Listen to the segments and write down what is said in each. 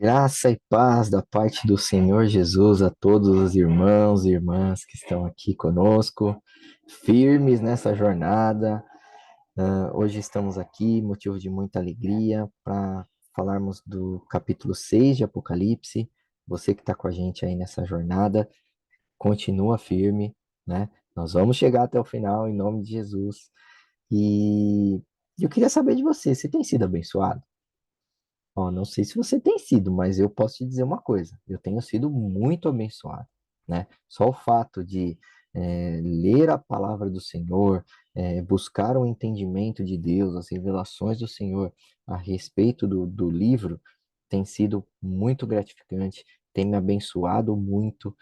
Graça e paz da parte do Senhor Jesus a todos os irmãos e irmãs que estão aqui conosco, firmes nessa jornada. Hoje estamos aqui, motivo de muita alegria, para falarmos do capítulo 6 de Apocalipse. Você que está com a gente aí nessa jornada, continua firme, né? Nós vamos chegar até o final em nome de Jesus. E eu queria saber de você tem sido abençoado? Ó, não sei se você tem sido, mas eu posso te dizer uma coisa: eu tenho sido muito abençoado, né? Só o fato de ler a palavra do Senhor, buscar o entendimento de Deus, as revelações do Senhor a respeito do livro, tem sido muito gratificante, tem me abençoado muito,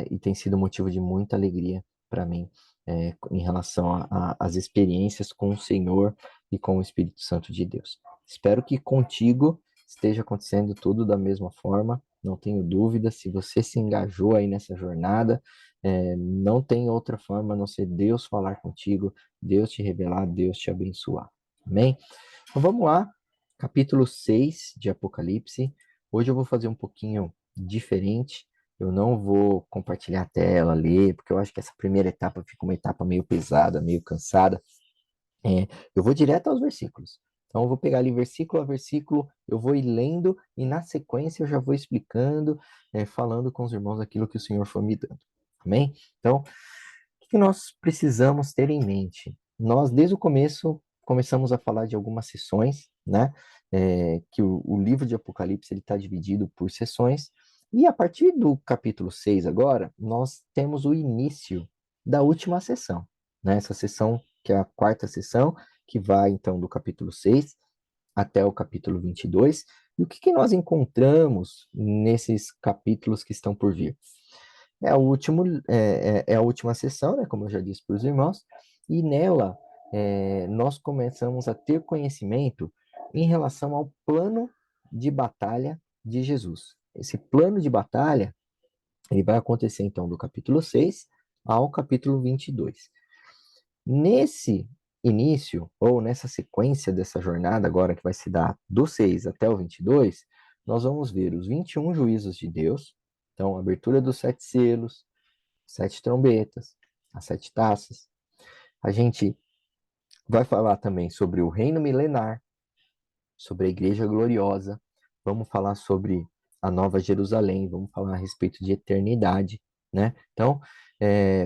e tem sido motivo de muita alegria para mim, em relação às experiências com o Senhor e com o Espírito Santo de Deus. Espero que contigo esteja acontecendo tudo da mesma forma. Não tenho dúvida, se você se engajou aí nessa jornada, não tem outra forma a não ser Deus falar contigo, Deus te revelar, Deus te abençoar. Amém? Então vamos lá, capítulo 6 de Apocalipse. Hoje eu vou fazer um pouquinho diferente. Eu não vou compartilhar a tela, ler, porque eu acho que essa primeira etapa fica uma etapa meio pesada, meio cansada. Eu vou direto aos versículos. Então, eu vou pegar ali versículo a versículo, eu vou ir lendo e na sequência eu já vou explicando, falando com os irmãos aquilo que o Senhor for me dando. Amém? Então, o que nós precisamos ter em mente? Nós, desde o começo, começamos a falar de algumas sessões, né? Que o livro de Apocalipse está dividido por sessões, e a partir do capítulo 6 agora, nós temos o início da última sessão, né? Essa sessão, que é a quarta sessão, que vai então do capítulo 6 até o capítulo 22. E o que nós encontramos nesses capítulos que estão por vir? É a última sessão, né, como eu já disse para os irmãos, e nela nós começamos a ter conhecimento em relação ao plano de batalha de Jesus. Esse plano de batalha, ele vai acontecer então do capítulo 6 ao capítulo 22. Nesse início, ou nessa sequência dessa jornada agora que vai se dar do 6 até o 22, nós vamos ver os 21 juízos de Deus, então a abertura dos sete selos, sete trombetas, as sete taças. A gente vai falar também sobre o reino milenar, sobre a igreja gloriosa, vamos falar sobre a nova Jerusalém, vamos falar a respeito de eternidade, né? Então,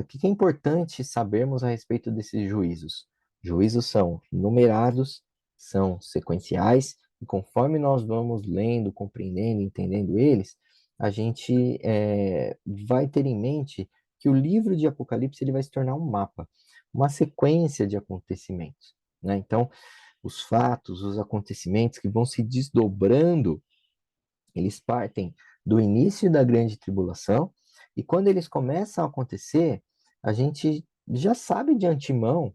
o que é importante sabermos a respeito desses juízos? Juízos são numerados, são sequenciais, e conforme nós vamos lendo, compreendendo, entendendo eles, a gente vai ter em mente que o livro de Apocalipse ele vai se tornar um mapa, uma sequência de acontecimentos, né? Então, os fatos, os acontecimentos que vão se desdobrando, eles partem do início da grande tribulação, e quando eles começam a acontecer, a gente já sabe de antemão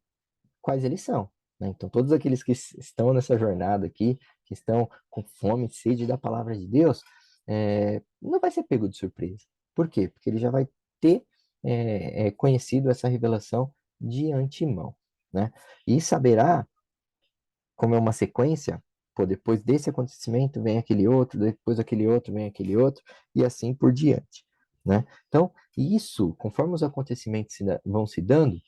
quais eles são, né? Então, todos aqueles que estão nessa jornada aqui, que estão com fome e sede da palavra de Deus, não vai ser pego de surpresa. Por quê? Porque ele já vai ter conhecido essa revelação de antemão, né? E saberá, como é uma sequência, pô, depois desse acontecimento vem aquele outro, depois aquele outro vem aquele outro, e assim por diante, né? Então, isso, conforme os acontecimentos vão se dando,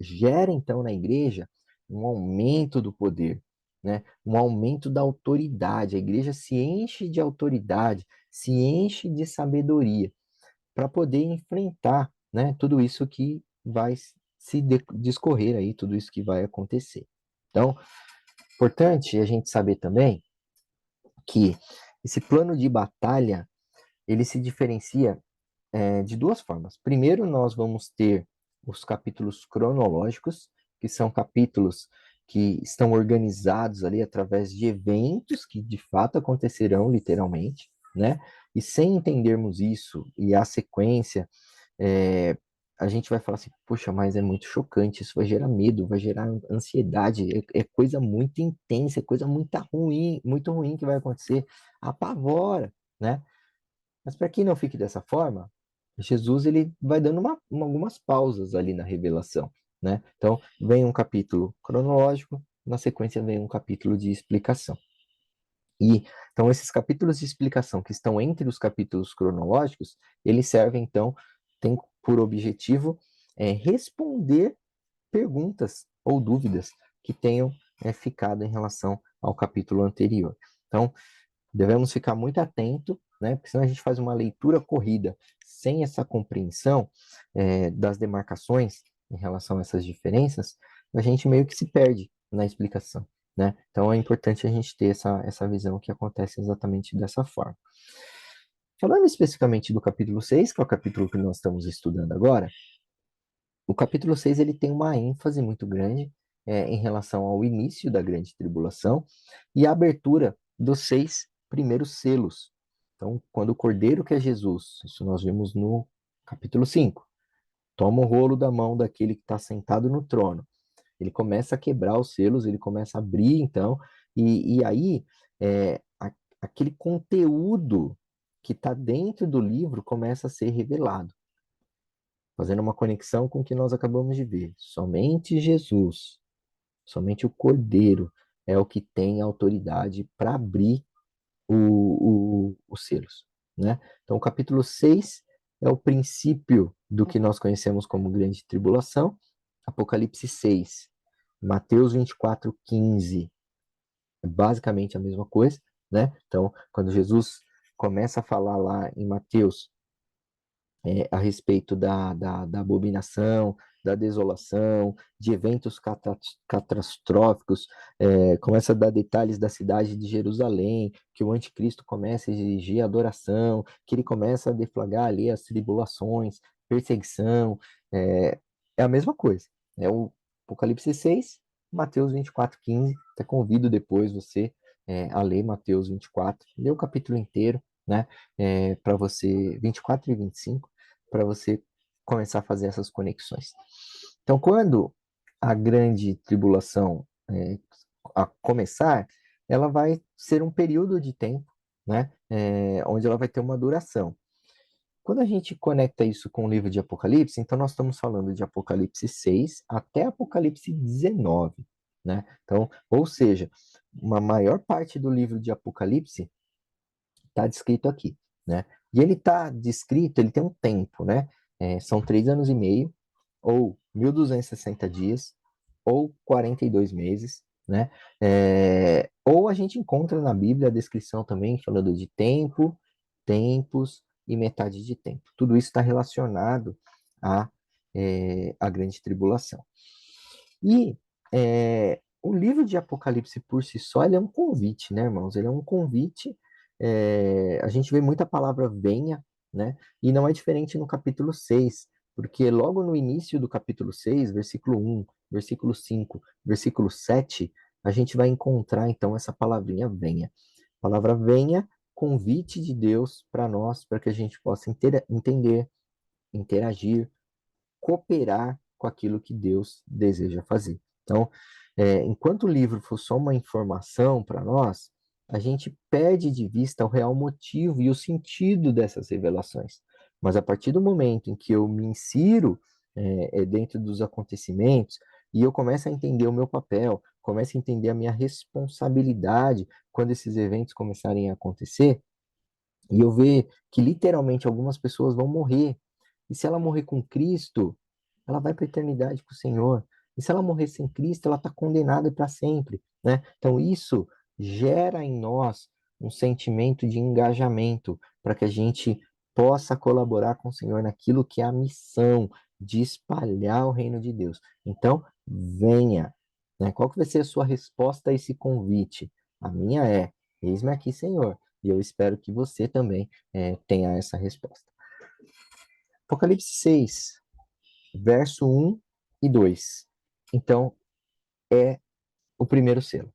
gera então na igreja um aumento do poder, né? Um aumento da autoridade. A igreja se enche de autoridade, se enche de sabedoria para poder enfrentar, né, tudo isso que vai se discorrer aí, tudo isso que vai acontecer. Então, importante a gente saber também que esse plano de batalha ele se diferencia de duas formas. Primeiro, nós vamos ter os capítulos cronológicos, que são capítulos que estão organizados ali através de eventos que de fato acontecerão literalmente, né? E sem entendermos isso e a sequência, é, a gente vai falar assim, poxa, mas é muito chocante, isso vai gerar medo, vai gerar ansiedade, é coisa muito intensa, é coisa muito ruim que vai acontecer, apavora, né? Mas para que não fique dessa forma, Jesus ele vai dando algumas pausas ali na revelação, né? Então, vem um capítulo cronológico, na sequência vem um capítulo de explicação. E então esses capítulos de explicação que estão entre os capítulos cronológicos, eles servem então, tem por objetivo responder perguntas ou dúvidas que tenham ficado em relação ao capítulo anterior. Então, devemos ficar muito atento, né? Porque senão a gente faz uma leitura corrida sem essa compreensão das demarcações em relação a essas diferenças, a gente meio que se perde na explicação, né? Então é importante a gente ter essa visão que acontece exatamente dessa forma. Falando especificamente do capítulo 6, que é o capítulo que nós estamos estudando agora, o capítulo 6 ele tem uma ênfase muito grande em relação ao início da grande tribulação e a abertura dos 6 primeiros selos. Então, quando o Cordeiro, que é Jesus, isso nós vimos no capítulo 5, toma o rolo da mão daquele que está sentado no trono. Ele começa a quebrar os selos, ele começa a abrir, então, e aí aquele conteúdo que está dentro do livro começa a ser revelado, fazendo uma conexão com o que nós acabamos de ver. Somente Jesus, somente o Cordeiro é o que tem autoridade para abrir os selos, né? Então, o capítulo 6 é o princípio do que nós conhecemos como grande tribulação, Apocalipse 6, Mateus 24:15, é basicamente a mesma coisa, né? Então, quando Jesus começa a falar lá em Mateus a respeito da abominação, da desolação, de eventos catastróficos, começa a dar detalhes da cidade de Jerusalém, que o anticristo começa a exigir adoração, que ele começa a deflagrar ali as tribulações, perseguição, é a mesma coisa. É o Apocalipse 6, Mateus 24:15, até convido depois você a ler Mateus 24, ler o capítulo inteiro, né, para você, 24 e 25, para você começar a fazer essas conexões. Então, quando a grande tribulação a começar, ela vai ser um período de tempo, né, onde ela vai ter uma duração. Quando a gente conecta isso com o livro de Apocalipse, então nós estamos falando de Apocalipse 6 até Apocalipse 19, né? Então, ou seja, uma maior parte do livro de Apocalipse está descrito aqui, né? E ele está descrito, ele tem um tempo, né? São 3 anos e meio, ou 1.260 dias, ou 42 meses, né? Ou a gente encontra na Bíblia a descrição também falando de tempo, tempos e metade de tempo. Tudo isso está relacionado à, à grande tribulação. E o livro de Apocalipse por si só, ele é um convite, né, irmãos? Ele é um convite. A gente vê muita palavra venha, né? E não é diferente no capítulo 6, porque logo no início do capítulo 6, versículo 1, versículo 5, versículo 7, a gente vai encontrar então essa palavrinha venha. A palavra venha, convite de Deus para nós, para que a gente possa entender, interagir, cooperar com aquilo que Deus deseja fazer. Então, enquanto o livro for só uma informação para nós, a gente perde de vista o real motivo e o sentido dessas revelações. Mas a partir do momento em que eu me insiro dentro dos acontecimentos e eu começo a entender o meu papel, começo a entender a minha responsabilidade quando esses eventos começarem a acontecer, e eu ver que literalmente algumas pessoas vão morrer. E se ela morrer com Cristo, ela vai para a eternidade com o Senhor. E se ela morrer sem Cristo, ela está condenada para sempre, né? Então isso gera em nós um sentimento de engajamento para que a gente possa colaborar com o Senhor naquilo que é a missão de espalhar o reino de Deus. Então, venha, né? Qual que vai ser a sua resposta a esse convite? A minha é: eis-me aqui, Senhor. E eu espero que você também tenha essa resposta. Apocalipse 6, verso 1 e 2. Então, é o primeiro selo.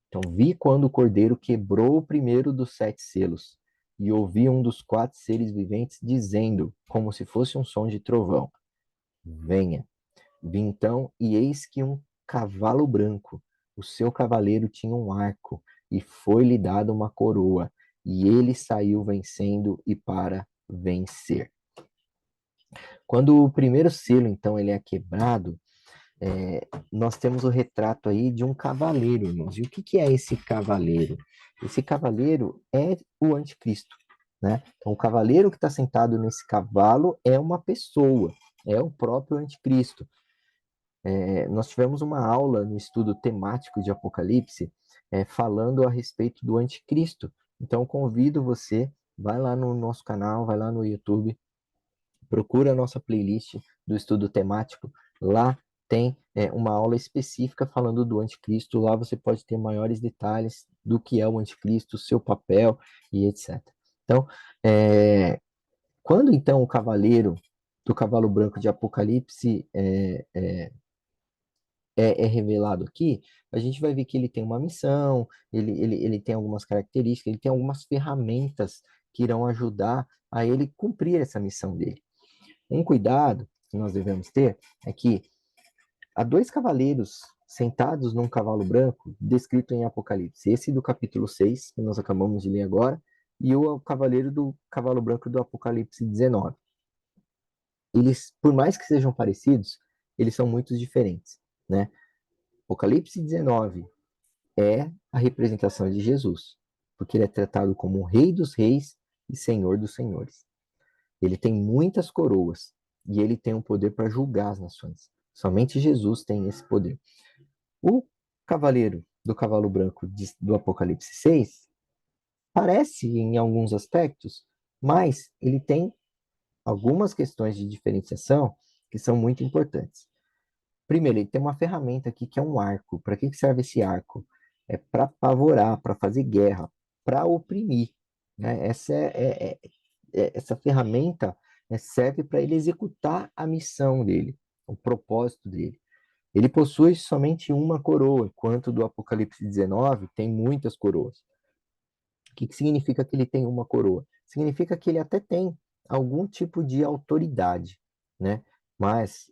Então, vi quando o Cordeiro quebrou o primeiro dos 7 selos, e ouvi um dos 4 seres viventes dizendo, como se fosse um som de trovão: venha. Vi então, e eis que um cavalo branco, o seu cavaleiro tinha um arco, e foi-lhe dada uma coroa, e ele saiu vencendo e para vencer. Quando o primeiro selo, então, ele é quebrado, nós temos o retrato aí de um cavaleiro, irmãos. E o que é esse cavaleiro? Esse cavaleiro é o anticristo, né? Então, o cavaleiro que está sentado nesse cavalo é uma pessoa, é o próprio anticristo. Nós tivemos uma aula no estudo temático de Apocalipse, falando a respeito do anticristo. Então, convido você, vai lá no nosso canal, vai lá no YouTube, procura a nossa playlist do estudo temático. Lá tem uma aula específica falando do anticristo. Lá você pode ter maiores detalhes do que é o anticristo, seu papel e etc. Então, quando então o cavaleiro do cavalo branco de Apocalipse é revelado aqui, a gente vai ver que ele tem uma missão, ele tem algumas características, ele tem algumas ferramentas que irão ajudar a ele cumprir essa missão dele. Um cuidado que nós devemos ter é que há dois cavaleiros sentados num cavalo branco, descrito em Apocalipse. Esse do capítulo 6, que nós acabamos de ler agora, e o cavaleiro do cavalo branco do Apocalipse 19. Eles, por mais que sejam parecidos, eles são muito diferentes, né? Apocalipse 19 é a representação de Jesus, porque ele é tratado como o Rei dos Reis e Senhor dos Senhores. Ele tem muitas coroas e ele tem o poder para julgar as nações. Somente Jesus tem esse poder. O cavaleiro do cavalo branco do Apocalipse 6 parece em alguns aspectos, mas ele tem algumas questões de diferenciação que são muito importantes. Primeiro, ele tem uma ferramenta aqui que é um arco. Para que serve esse arco? É para apavorar, para fazer guerra, para oprimir, né? Essa ferramenta serve para ele executar a missão dele, o propósito dele. Ele possui somente uma coroa, enquanto do Apocalipse 19 tem muitas coroas. O que significa que ele tem uma coroa? Significa que ele até tem algum tipo de autoridade, né? Mas,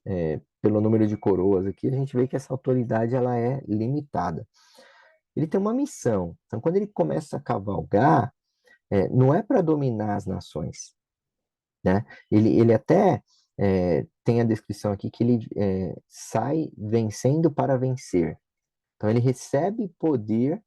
pelo número de coroas aqui, a gente vê que essa autoridade ela é limitada. Ele tem uma missão. Então, quando ele começa a cavalgar, não é para dominar as nações, né? Ele até tem a descrição aqui que ele sai vencendo para vencer. Então, ele recebe poder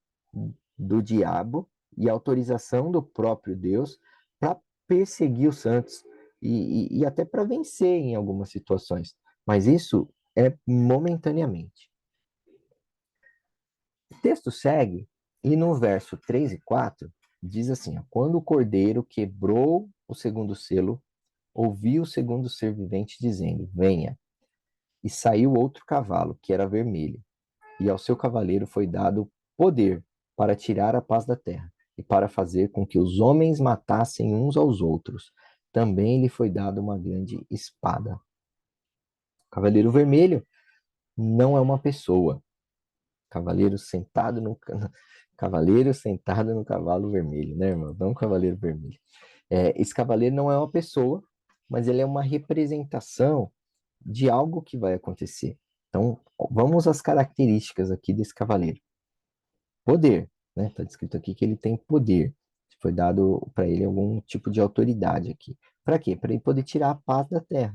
do diabo e autorização do próprio Deus para perseguir os santos e até para vencer em algumas situações. Mas isso é momentaneamente. O texto segue e no verso 3 e 4 diz assim: ó, quando o cordeiro quebrou o segundo selo, ouvi o segundo ser vivente dizendo: venha. E saiu outro cavalo, que era vermelho, e ao seu cavaleiro foi dado poder para tirar a paz da terra e para fazer com que os homens matassem uns aos outros. Também lhe foi dada uma grande espada. O cavaleiro vermelho não é uma pessoa. Cavaleiro sentado no cavaleiro sentado no cavalo vermelho, né, irmão? Não um cavaleiro vermelho. Esse cavaleiro não é uma pessoa, mas ele é uma representação de algo que vai acontecer. Então, vamos às características aqui desse cavaleiro. Poder, né? Está descrito aqui que ele tem poder. Foi dado para ele algum tipo de autoridade aqui. Para quê? Para ele poder tirar a paz da terra.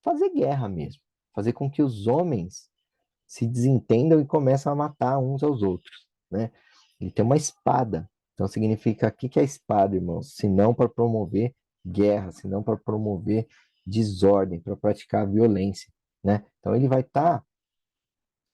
Fazer guerra mesmo. Fazer com que os homens se desentendam e começam a matar uns aos outros, né? Ele tem uma espada. Então significa o que que é espada, irmãos? Se não para promover guerra, se não para promover desordem, para praticar violência, né? Então ele vai estar,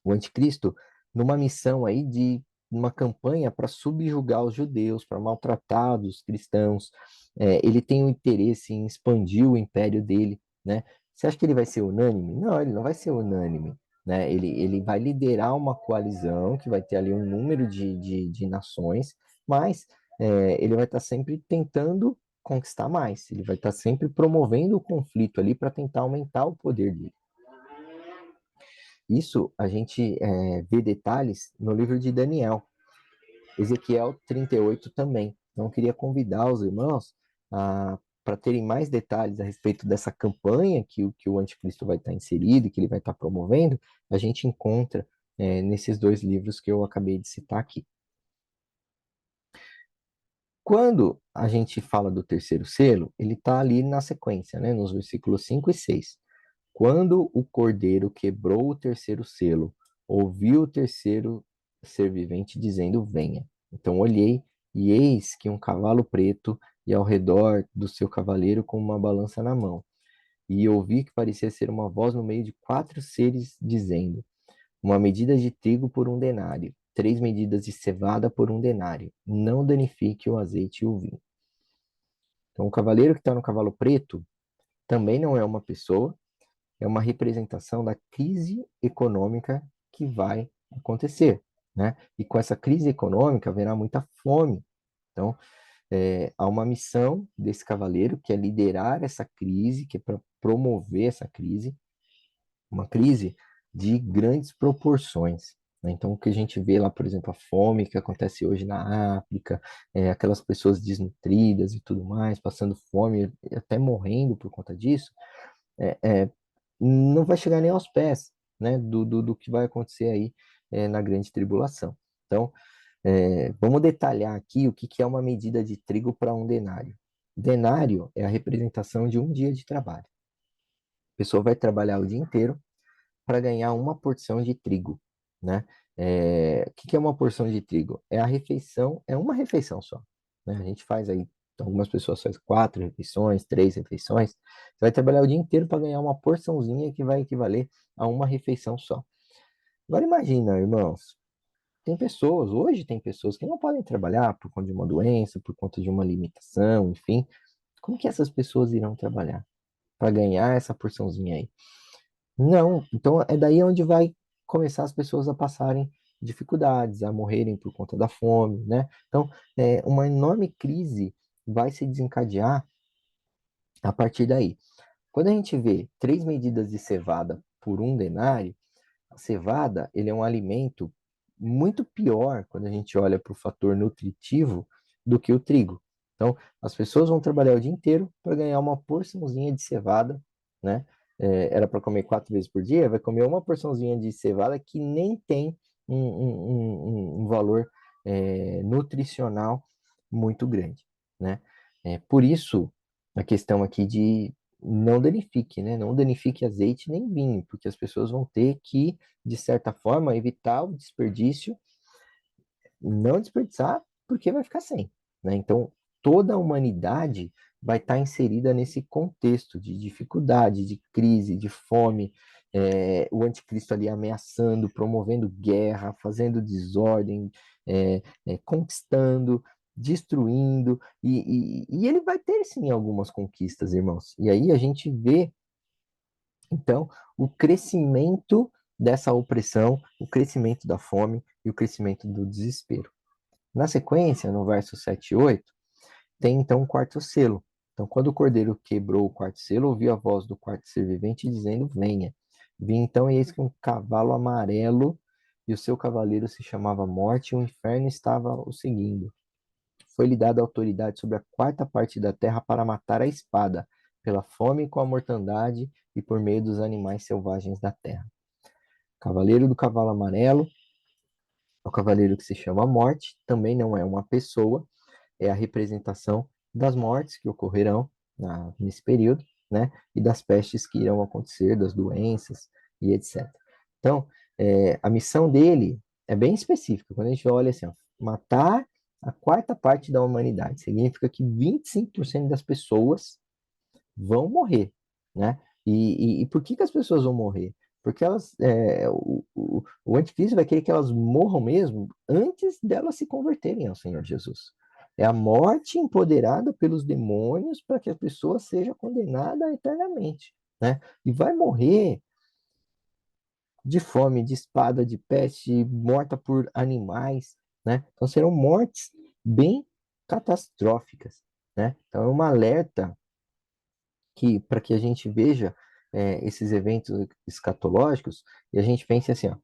o anticristo, numa missão aí de uma campanha para subjugar os judeus, para maltratar os cristãos. Ele tem o interesse em expandir o império dele, né? Você acha que ele vai ser unânime? Não, ele não vai ser unânime, né? Ele vai liderar uma coalizão que vai ter ali um número de nações, mas ele vai estar sempre tentando conquistar mais. Ele vai estar sempre promovendo o conflito ali para tentar aumentar o poder dele. Isso a gente vê detalhes no livro de Daniel, Ezequiel 38 também. Então, eu queria convidar os irmãos para terem mais detalhes a respeito dessa campanha que o anticristo vai estar inserido e que ele vai estar promovendo, a gente encontra nesses dois livros que eu acabei de citar aqui. Quando a gente fala do terceiro selo, ele está ali na sequência, né, nos versículos 5 e 6. Quando o cordeiro quebrou o terceiro selo, ouvi o terceiro ser vivente dizendo: Venha. Então olhei, e eis que um cavalo preto, e ao redor do seu cavaleiro com uma balança na mão. E ouvi que parecia ser uma voz no meio de quatro seres dizendo: Uma medida de trigo por um denário, 3 medidas de cevada por um denário. Não danifique o azeite e o vinho. Então, o cavaleiro que está no cavalo preto também não é uma pessoa, é uma representação da crise econômica que vai acontecer, né? E com essa crise econômica haverá muita fome. Então, há uma missão desse cavaleiro que é liderar essa crise, que é para promover essa crise, uma crise de grandes proporções, né? Então, o que a gente vê lá, por exemplo, a fome que acontece hoje na África, aquelas pessoas desnutridas e tudo mais, passando fome, até morrendo por conta disso, é, é, não vai chegar nem aos pés, né, do que vai acontecer aí na grande tribulação. Então, vamos detalhar aqui o que, que é uma medida de trigo para um denário. Denário é a representação de um dia de trabalho. A pessoa vai trabalhar o dia inteiro para ganhar uma porção de trigo, né? O que, que é uma porção de trigo? É a refeição, é uma refeição só, né? A gente faz aí, algumas pessoas fazem 4 refeições, 3 refeições. Você vai trabalhar o dia inteiro para ganhar uma porçãozinha que vai equivaler a uma refeição só. Agora imagina, irmãos, hoje tem pessoas que não podem trabalhar por conta de uma doença, por conta de uma limitação, enfim. Como que essas pessoas irão trabalhar para ganhar essa porçãozinha aí? Não, então é daí onde vai começar as pessoas a passarem dificuldades, a morrerem por conta da fome, né? Então, uma enorme crise vai se desencadear a partir daí. Quando a gente vê 3 medidas de cevada por um denário, a cevada, ele é um alimento muito pior quando a gente olha para o fator nutritivo do que o trigo. Então, as pessoas vão trabalhar o dia inteiro para ganhar uma porçãozinha de cevada, né? Era para comer 4 vezes por dia, vai comer uma porçãozinha de cevada que nem tem um valor nutricional muito grande, né? Por isso, a questão aqui de não danifique, né? Não danifique azeite nem vinho, porque as pessoas vão ter que, de certa forma, evitar o desperdício, não desperdiçar, porque vai ficar sem, né? Então, toda a humanidade vai estar inserida nesse contexto de dificuldade, de crise, de fome, o anticristo ali ameaçando, promovendo guerra, fazendo desordem, conquistando, destruindo, e ele vai ter sim algumas conquistas, irmãos. E aí a gente vê então, o crescimento dessa opressão, o crescimento da fome e o crescimento do desespero. Na sequência, no verso 7 e 8, tem então o quarto selo. Então, quando o cordeiro quebrou o quarto selo, ouviu a voz do quarto ser vivente dizendo: Venha. Vi então, e eis que um cavalo amarelo, e o seu cavaleiro se chamava Morte, e o inferno estava o seguindo. Foi-lhe dada autoridade sobre a quarta parte da terra para matar a espada, pela fome e com a mortandade e por meio dos animais selvagens da terra. Cavaleiro do cavalo amarelo é o cavaleiro que se chama Morte, também não é uma pessoa, é a representação das mortes que ocorrerão nesse período, né? E das pestes que irão acontecer, das doenças e etc. Então, a missão dele é bem específica. Quando a gente olha assim, ó, matar a quarta parte da humanidade, significa que 25% das pessoas vão morrer, né? E por que que as pessoas vão morrer? Porque o anticristo vai querer que elas morram mesmo antes delas se converterem ao Senhor Jesus. É a morte empoderada pelos demônios para que a pessoa seja condenada eternamente, né? E vai morrer de fome, de espada, de peste, morta por animais, né? Então serão mortes bem catastróficas, né? Então é um alerta que para que a gente veja esses eventos escatológicos e a gente pense assim, ó,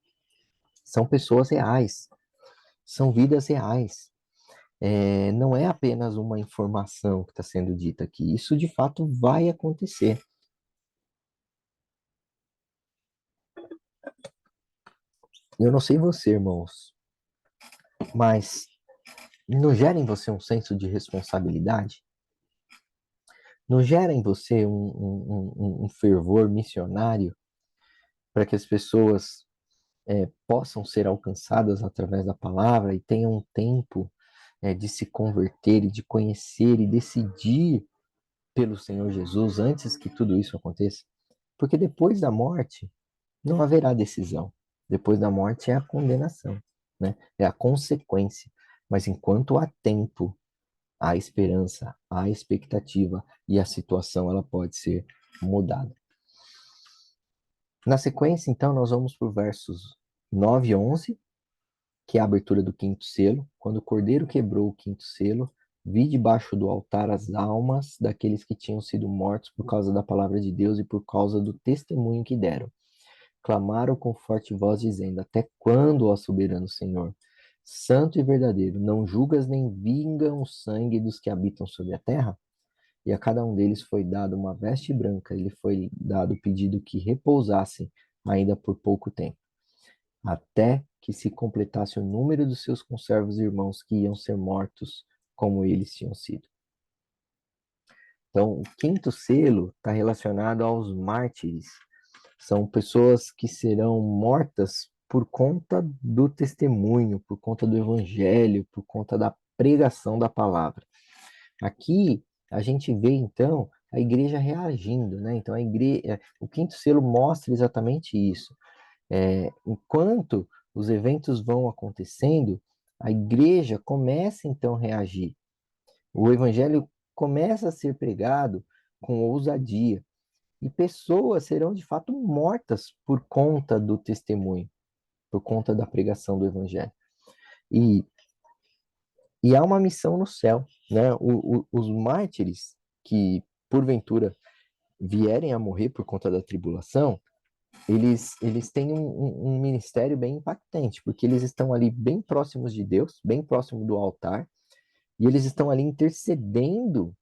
são pessoas reais, são vidas reais. Não é apenas uma informação que está sendo dita aqui, isso de fato vai acontecer. Eu não sei você, irmãos, mas não gera em você um senso de responsabilidade? Não gera em você um fervor missionário para que as pessoas possam ser alcançadas através da palavra e tenham um tempo de se converter e de conhecer e decidir pelo Senhor Jesus antes que tudo isso aconteça? Porque depois da morte não haverá decisão. Depois da morte é a condenação, né? É a consequência. Mas enquanto há tempo, há esperança, há expectativa e a situação ela pode ser mudada. Na sequência, então, nós vamos para os versos 9 e 11, que é a abertura do quinto selo. Quando o cordeiro quebrou o quinto selo, vi debaixo do altar as almas daqueles que tinham sido mortos por causa da palavra de Deus e por causa do testemunho que deram. Clamaram com forte voz, dizendo: Até quando, ó soberano Senhor, santo e verdadeiro, não julgas nem vingam o sangue dos que habitam sobre a terra? E a cada um deles foi dado uma veste branca, ele foi dado o pedido que repousassem ainda por pouco tempo, até que se completasse o número dos seus conservos irmãos que iam ser mortos como eles tinham sido. Então, o quinto selo está relacionado aos mártires. São pessoas que serão mortas por conta do testemunho, por conta do evangelho, por conta da pregação da palavra. Aqui a gente vê então a igreja reagindo, né? Então o quinto selo mostra exatamente isso. Enquanto os eventos vão acontecendo, a igreja começa então a reagir. O evangelho começa a ser pregado com ousadia e pessoas serão de fato mortas por conta do testemunho, por conta da pregação do evangelho. E, e há uma missão no céu, né? Os mártires que porventura vierem a morrer por conta da tribulação, eles têm um ministério bem impactante, porque eles estão ali bem próximos de Deus, bem próximo do altar, e eles estão ali intercedendo,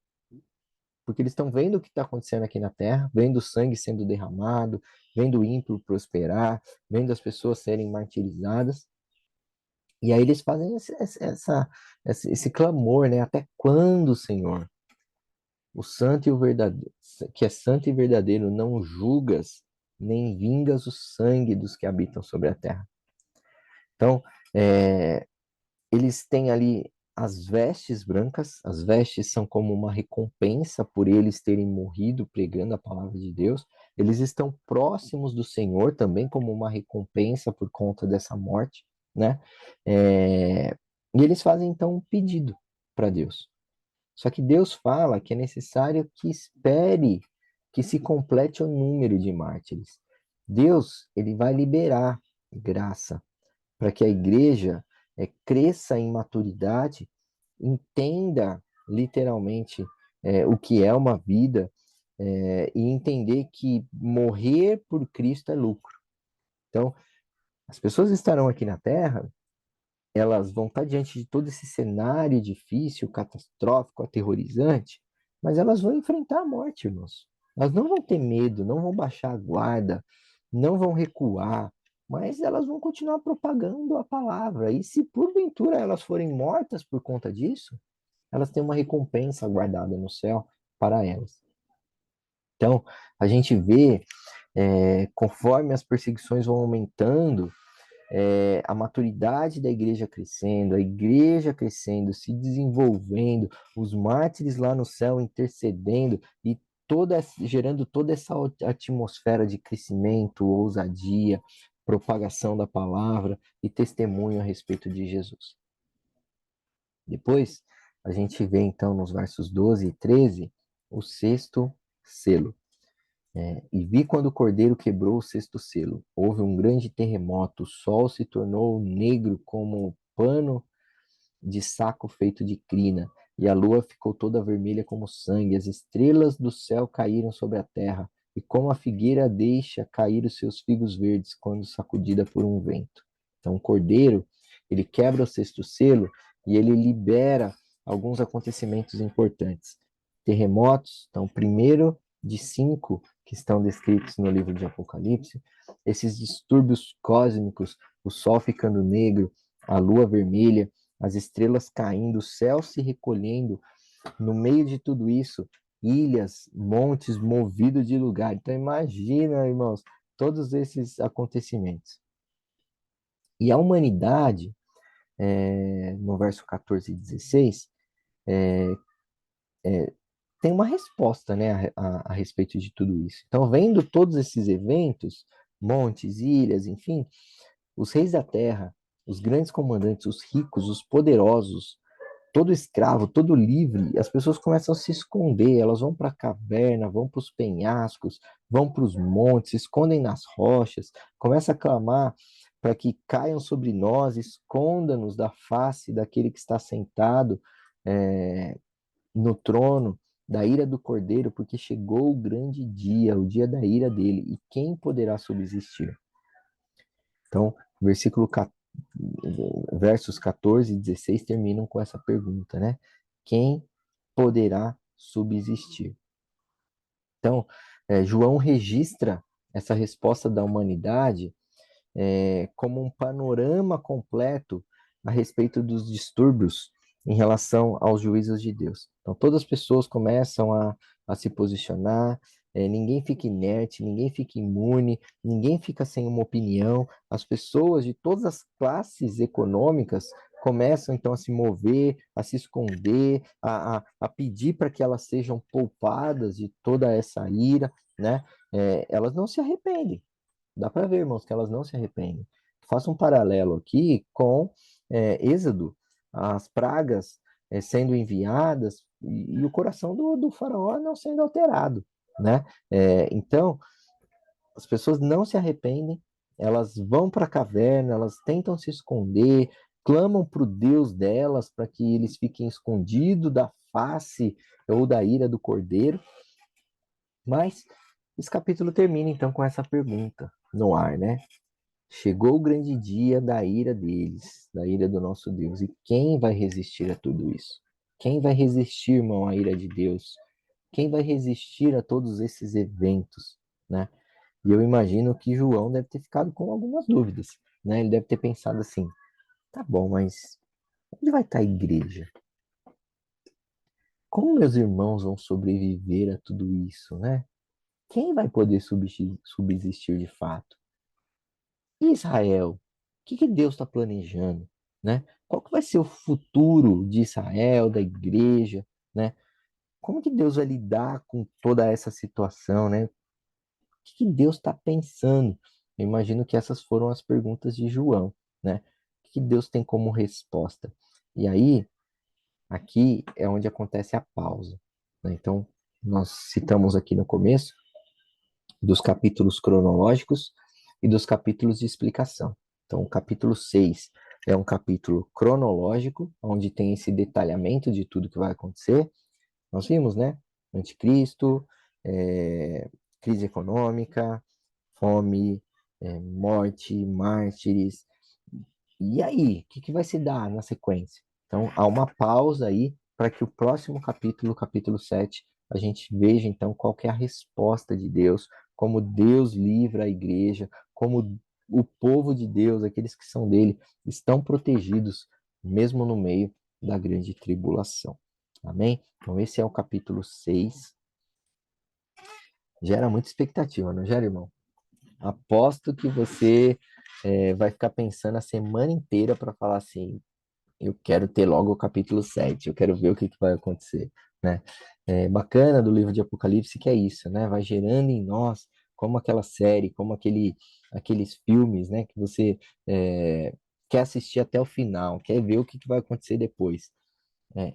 porque eles estão vendo o que está acontecendo aqui na terra, vendo o sangue sendo derramado, vendo o ímpio prosperar, vendo as pessoas serem martirizadas, e aí eles fazem esse clamor, né? Até quando, Senhor? O santo e o verdadeiro, que é santo e verdadeiro, não julgas nem vingas o sangue dos que habitam sobre a terra. Então, eles têm ali as vestes brancas. As vestes são como uma recompensa por eles terem morrido pregando a palavra de Deus. Eles estão próximos do Senhor também como uma recompensa por conta dessa morte, né? E eles fazem então um pedido para Deus. Só que Deus fala que é necessário que espere que se complete o número de mártires. Deus, ele vai liberar graça para que a igreja cresça em maturidade, entenda literalmente o que é uma vida e entender que morrer por Cristo é lucro. Então, as pessoas estarão aqui na Terra, elas vão estar diante de todo esse cenário difícil, catastrófico, aterrorizante, mas elas vão enfrentar a morte, irmãos. Elas não vão ter medo, não vão baixar a guarda, não vão recuar, mas elas vão continuar propagando a palavra. E se porventura elas forem mortas por conta disso, elas têm uma recompensa guardada no céu para elas. Então, a gente vê, conforme as perseguições vão aumentando, a maturidade da igreja crescendo, a igreja crescendo, se desenvolvendo, os mártires lá no céu intercedendo e gerando toda essa atmosfera de crescimento, ousadia, propagação da palavra e testemunho a respeito de Jesus. Depois, a gente vê então nos versos 12 e 13 o sexto selo. E vi quando o cordeiro quebrou o sexto selo. Houve um grande terremoto, o sol se tornou negro como pano de saco feito de crina, e a lua ficou toda vermelha como sangue. As estrelas do céu caíram sobre a terra, e como a figueira deixa cair os seus figos verdes quando sacudida por um vento. Então, o cordeiro, ele quebra o sexto selo e ele libera alguns acontecimentos importantes. Terremotos, então, primeiro de 5 que estão descritos no livro de Apocalipse, esses distúrbios cósmicos, o sol ficando negro, a lua vermelha, as estrelas caindo, o céu se recolhendo. No meio de tudo isso, ilhas, montes movidos de lugar. Então, imagina, irmãos, todos esses acontecimentos. E a humanidade, no verso 14 e 16, tem uma resposta, né, a respeito de tudo isso. Então, vendo todos esses eventos, montes, ilhas, enfim, os reis da terra, os grandes comandantes, os ricos, os poderosos, todo escravo, todo livre, as pessoas começam a se esconder, elas vão para a caverna, vão para os penhascos, vão para os montes, se escondem nas rochas, começam a clamar para que caiam sobre nós, esconda-nos da face daquele que está sentado no trono, da ira do Cordeiro, porque chegou o grande dia, o dia da ira dele, e quem poderá subsistir? Então, versos 14 e 16 terminam com essa pergunta, né? Quem poderá subsistir? Então, João registra essa resposta da humanidade como um panorama completo a respeito dos distúrbios em relação aos juízos de Deus. Então, todas as pessoas começam a se posicionar, ninguém fica inerte, ninguém fica imune, ninguém fica sem uma opinião. As pessoas de todas as classes econômicas começam então a se mover, a se esconder, a pedir para que elas sejam poupadas de toda essa ira, né? Elas não se arrependem. Dá para ver, irmãos, que elas não se arrependem. Faça um paralelo aqui com Êxodo, as pragas sendo enviadas e o coração do faraó não sendo alterado, né? Então, as pessoas não se arrependem, elas vão para a caverna, elas tentam se esconder, clamam para o Deus delas para que eles fiquem escondidos da face ou da ira do cordeiro, mas esse capítulo termina então com essa pergunta no ar, né? Chegou o grande dia da ira deles, da ira do nosso Deus. E quem vai resistir a tudo isso? Quem vai resistir, irmão, à ira de Deus? Quem vai resistir a todos esses eventos, né? E eu imagino que João deve ter ficado com algumas dúvidas, né? Ele deve ter pensado assim: tá bom, mas onde vai estar a igreja? Como meus irmãos vão sobreviver a tudo isso, né? Quem vai poder subsistir de fato? E Israel? O que Deus está planejando, né? Qual que vai ser o futuro de Israel, da igreja, né? Como que Deus vai lidar com toda essa situação, né? O que Deus está pensando? Eu imagino que essas foram as perguntas de João, né? O que Deus tem como resposta? E aí, aqui é onde acontece a pausa, né? Então, nós citamos aqui no começo dos capítulos cronológicos e dos capítulos de explicação. Então, o capítulo 6 é um capítulo cronológico, onde tem esse detalhamento de tudo que vai acontecer. Nós vimos, né? Anticristo, crise econômica, fome, morte, mártires. E aí, o que vai se dar na sequência? Então, há uma pausa aí para que o próximo capítulo, capítulo 7, a gente veja então qual que é a resposta de Deus, como Deus livra a igreja, como o povo de Deus, aqueles que são dele, estão protegidos, mesmo no meio da grande tribulação. Amém? Então, esse é o capítulo 6. Gera muita expectativa, não gera, irmão? Aposto que você vai ficar pensando a semana inteira para falar assim: eu quero ter logo o capítulo 7, eu quero ver o que vai acontecer, né? Bacana do livro de Apocalipse que é isso, né? Vai gerando em nós, como aquela série, como aqueles filmes, né? Que você quer assistir até o final, quer ver o que vai acontecer depois.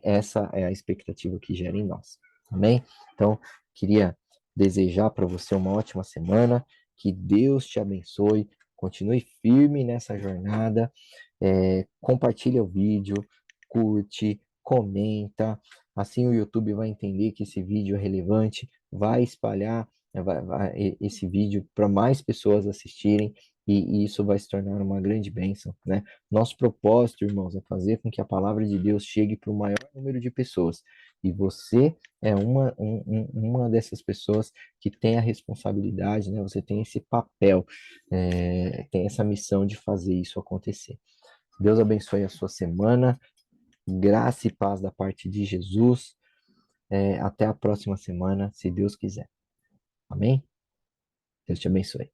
Essa é a expectativa que gera em nós. Amém? Então, queria desejar para você uma ótima semana, que Deus te abençoe, continue firme nessa jornada, compartilha o vídeo, curte, comenta, assim o YouTube vai entender que esse vídeo é relevante, vai espalhar esse vídeo para mais pessoas assistirem, e isso vai se tornar uma grande bênção, né? Nosso propósito, irmãos, é fazer com que a palavra de Deus chegue para o maior número de pessoas. E você é uma dessas pessoas que tem a responsabilidade, né? Você tem esse papel, tem essa missão de fazer isso acontecer. Deus abençoe a sua semana, graça e paz da parte de Jesus. Até a próxima semana, se Deus quiser. Amém? Deus te abençoe.